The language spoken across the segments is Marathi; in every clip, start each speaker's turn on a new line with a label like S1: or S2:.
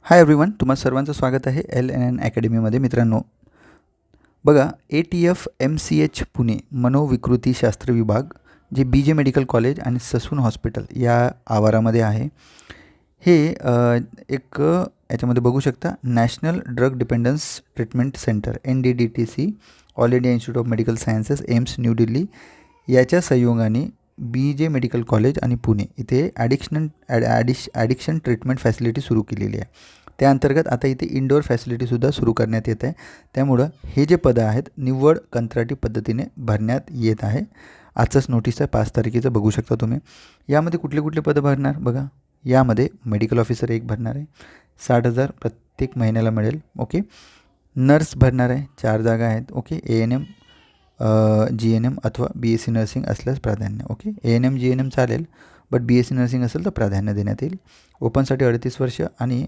S1: हाय एव्हरीवन, तुम्हा सर्वांचं स्वागत आहे LNN अकॅडमीमध्ये. मित्रांनो, बघा, ATF MCH पुणे मनोविकृतीशास्त्र विभाग, जे BJ मेडिकल कॉलेज आणि ससून हॉस्पिटल या आवारामध्ये आहे. हे याच्यामध्ये बघू शकता, national drug dependence treatment centre NDDTC, all India institute of medical sciences, AIIMS new Delhi याच्या सहयोगाने BJ मेडिकल कॉलेज आणि पुणे इथे ॲडिक्शन ट्रीटमेंट फॅसिलिटी सुरू केलेली आहे. त्या अंतर्गत आता इथे इंडोर फॅसिलिटीसुद्धा सुरू करण्यात येत आहे. त्यामुळं हे जे पदं आहेत निव्वळ कंत्राटी पद्धतीने भरण्यात येत आहे. आजचाच नोटीस आहे, 5 तारखेचं, बघू शकता तुम्ही. यामध्ये कुठले कुठले पदं भरणार बघा. यामध्ये मेडिकल ऑफिसर 1 भरणार आहे, 60,000 प्रत्येक महिन्याला मिळेल. ओके. नर्स भरणार आहे, 4 जागा आहेत. ओके. ANM GNM अथवा BSc नर्सिंग असल्यास प्राधान्य. ओके. ANM GNM चालेल, बट BSc नर्सिंग असेल तर प्राधान्य देण्यात येईल. ओपनसाठी 38 वर्ष आणि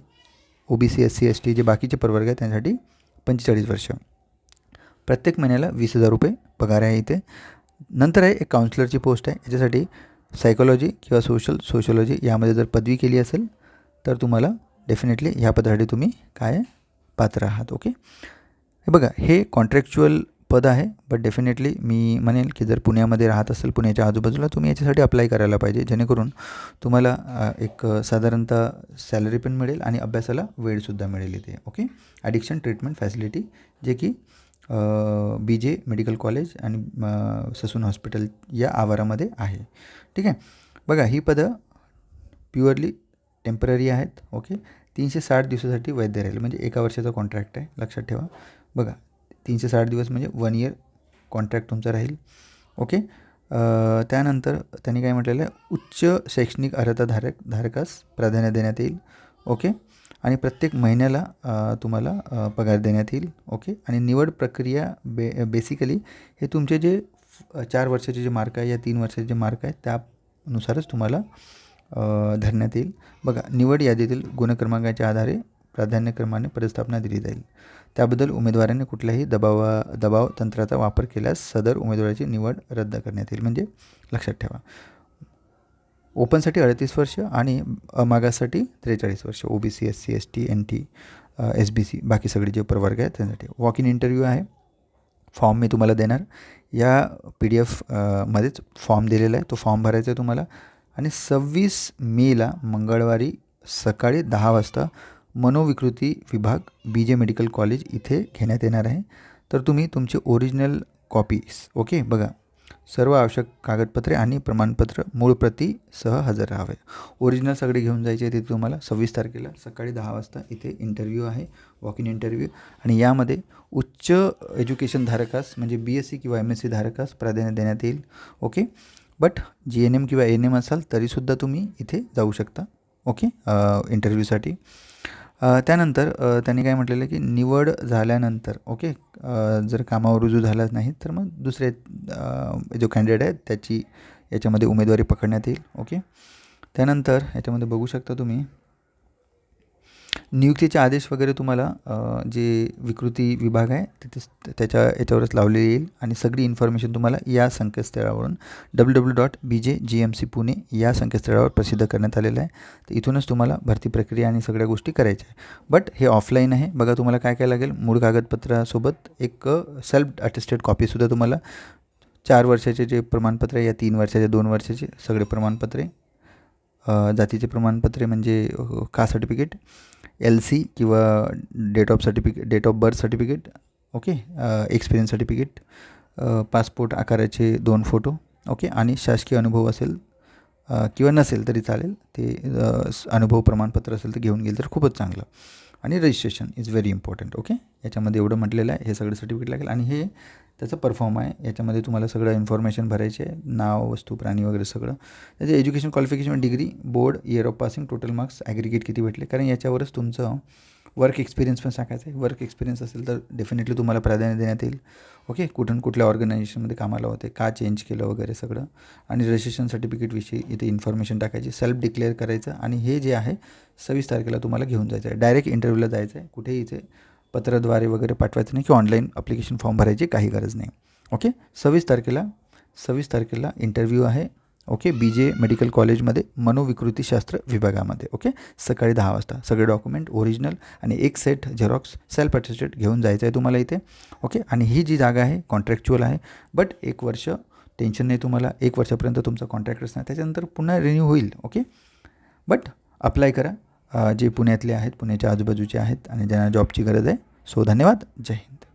S1: OBC SC ST जे बाकीचे प्रवर्ग आहेत त्यांसाठी 45 वर्ष. प्रत्येक महिन्याला 20,000 रुपये पगार आहे इथे. नंतर आहे एक काउन्सिलरची पोस्ट आहे. याच्यासाठी सायकोलॉजी किंवा सोशोलॉजी यामध्ये जर पदवी केली असेल तर तुम्हाला डेफिनेटली ह्या पदासाठी तुम्ही काय पात्र आहात. ओके. हे बघा, हे कॉन्ट्रॅक्च्युअल पद आहे, बट डेफिनेटली मी म्हणेल की जर पुण्यामध्ये राहत असेल, पुण्याच्या आजूबाजूला, तुम्ही याच्यासाठी अप्लाय करायला पाहिजे, जेणेकरून तुम्हाला एक साधारणतः सॅलरी पण मिळेल आणि अभ्यासाला वेळसुद्धा मिळेल इथे. ओके. ॲडिक्शन ट्रीटमेंट फॅसिलिटी, जे की BJ मेडिकल कॉलेज आणि ससून हॉस्पिटल या आवारामध्ये आहे. ठीक आहे. बघा, ही पदं प्युअरली टेम्पररी आहेत. ओके. 360 दिवसासाठी वैध राहील, म्हणजे 1 वर्षाचा कॉन्ट्रॅक्ट आहे, लक्षात ठेवा. बघा, 360 दिवस म्हणजे 1 इयर कॉन्ट्रॅक्ट तुमचा राहील. ओके. त्यानंतर त्यांनी काय म्हटलेलं आहे, उच्च शैक्षणिक अर्हता धारकास प्राधान्य देण्यात येईल. ओके. आणि प्रत्येक महिन्याला तुम्हाला पगार देण्यात येईल. ओके. आणि निवड प्रक्रिया बेसिकली हे तुमचे जे 4 वर्षाचे जे मार्क आहे या 3 वर्षाचे जे मार्क आहेत त्यानुसारच तुम्हाला धरण्यात येईल. बघा, निवड यादीतील गुणक्रमांकाच्या आधारे प्राधान्यक्रमाने पदस्थापना दिली जाईल. त्याबद्दल उमेदवाराने कुठल्याही दबाव तंत्राचा वापर केल्यास सदर उमेदवाराची निवड रद्द करण्यात येईल. म्हणजे लक्षात ठेवा, ओपनसाठी 38 वर्ष आणि मागाससाठी 43 वर्ष, OBC SC ST NT SBC बाकी सगळे जे प्रवर्ग आहेत त्यांसाठी. वॉक इन इंटरव्ह्यू आहे. फॉर्म मी तुम्हाला देणार. या PDF मध्येच फॉर्म दिलेला आहे, तो फॉर्म भरायचा आहे तुम्हाला. आणि 26 मेला मंगळवारी सकाळी 10 वाजता मनोविकृती विभाग BJ मेडिकल कॉलेज इथे घेण्यात येणार आहे. तर तुम्ही तुमचे ओरिजिनल कॉपीज, ओके, बघा, सर्व आवश्यक कागदपत्रे आणि प्रमाणपत्र मूळ प्रतीसह हजर राहावे. ओरिजिनल सगळे घेऊन जायचे आहे. तिथे तुम्हाला 26 तारखेला सकाळी 10 वाजता इथे इंटरव्ह्यू आहे, वॉक इन इंटरव्ह्यू. आणि यामध्ये उच्च एज्युकेशन धारकास म्हणजे BSc किंवा MSc धारकास प्राधान्य देण्यात येईल. ओके. बट GNM किंवा ANM असाल तरीसुद्धा तुम्ही इथे जाऊ शकता. ओके. इंटरव्ह्यूसाठी. त्यानंतर त्यांनी काय म्हटलेलं आहे की निवड झाल्यानंतर, ओके, जर कामावर रुजू झाला नाही तर मग दुसरे जो कॅन्डिडेट आहे त्याची याच्यामध्ये उमेदवारी पकडण्यात येईल. ओके. त्यानंतर याच्यामध्ये बघू शकता तुम्ही नियुक्तीचे आदेश वगैरे तुम्हाला जे विकृती विभाग आहे तिथे त्याच्या याच्यावरच लावले येईल. आणि सगळी इन्फॉर्मेशन तुम्हाला या संकेतस्थळावरून www.bjgmc पुणे या संकेतस्थळावर प्रसिद्ध करण्यात आलेलं आहे. तर इथूनच तुम्हाला भरती प्रक्रिया आणि सगळ्या गोष्टी करायच्या आहे. बट हे ऑफलाईन आहे. बघा, तुम्हाला काय काय लागेल, मूळ कागदपत्रासोबत एक सेल्फ अटेस्टेड कॉपीसुद्धा तुम्हाला, 4 वर्षाचे जे प्रमाणपत्र आहे या 3 वर्षाचे 2 वर्षाचे सगळे प्रमाणपत्रे, जातीचे प्रमाणपत्रे म्हणजे कास्ट सर्टिफिकेट, LC किंवा date of birth certificate, okay, experience certificate, passport आकाराचे 2 फोटो, ओके, आणि शासकीय अनुभव असेल किंवा नसेल तरी चालेल, ते अनुभव प्रमाणपत्र असेल तर घेऊन गेलं तर खूपच चांगलं. आणि registration is very important. Okay. याच्यामध्ये एवढं म्हटलेलं आहे, हे सगळं सर्टिफिकेट लागेल. आणि हे त्याचं परफॉर्म आहे. याच्यामध्ये तुम्हाला सगळं इन्फॉर्मेशन भरायचे आहे, नाव, वस्तू, प्राणी वगैरे सगळं. त्याचे education qualification, degree, board, year of passing, total marks, aggregate किती भेटले, कारण याच्यावरच तुमचं वर्क एक्सपिरियन्स पण सांगायचं आहे. वर्क एक्सपिरियन्स असेल तर डेफिनेटली तुम्हाला प्राधान्य देण्यात येईल. ओके. कुठल्या ऑर्गनायझेशनमध्ये कामाला होते, का चेंज केलं वगैरे सगळं. आणि रजिस्ट्रेशन सर्टिफिकेटविषयी इथे इन्फॉर्मेशन टाकायची, सेल्फ डिक्लेअर करायचं. आणि हे जे आहे 26 तारखेला तुम्हाला घेऊन जायचं आहे. डायरेक्ट इंटरव्ह्यूला जायचं आहे, कुठेही इथे पत्रद्वारे वगैरे पाठवायचं नाही किंवा ऑनलाईन अप्लिकेशन फॉर्म भरायची काही गरज नाही. ओके. 26 तारखेला इंटरव्ह्यू आहे. ओके, BJ मेडिकल कॉलेजमध्ये मनोविकृतीशास्त्र विभागामध्ये. ओके, सकाळी 10 वाजता सगळे डॉक्युमेंट ओरिजिनल आणि एक सेट झेरॉक्स सेल्फ अटेस्टेड घेऊन जायचं आहे तुम्हाला इथे. ओके, आणि ही जी जागा आहे कॉन्ट्रॅक्च्युअल आहे, बट 1 वर्ष टेन्शन नाही तुम्हाला. 1 वर्षापर्यंत तुमचा कॉन्ट्रॅक्ट असणार, त्याच्यानंतर पुन्हा रिन्यू होईल. ओके, बट अप्लाय करा जे पुण्यातले आहेत, पुण्याच्या आजूबाजूचे आहेत आणि ज्यांना जॉबची गरज आहे. सो धन्यवाद. जय हिंद.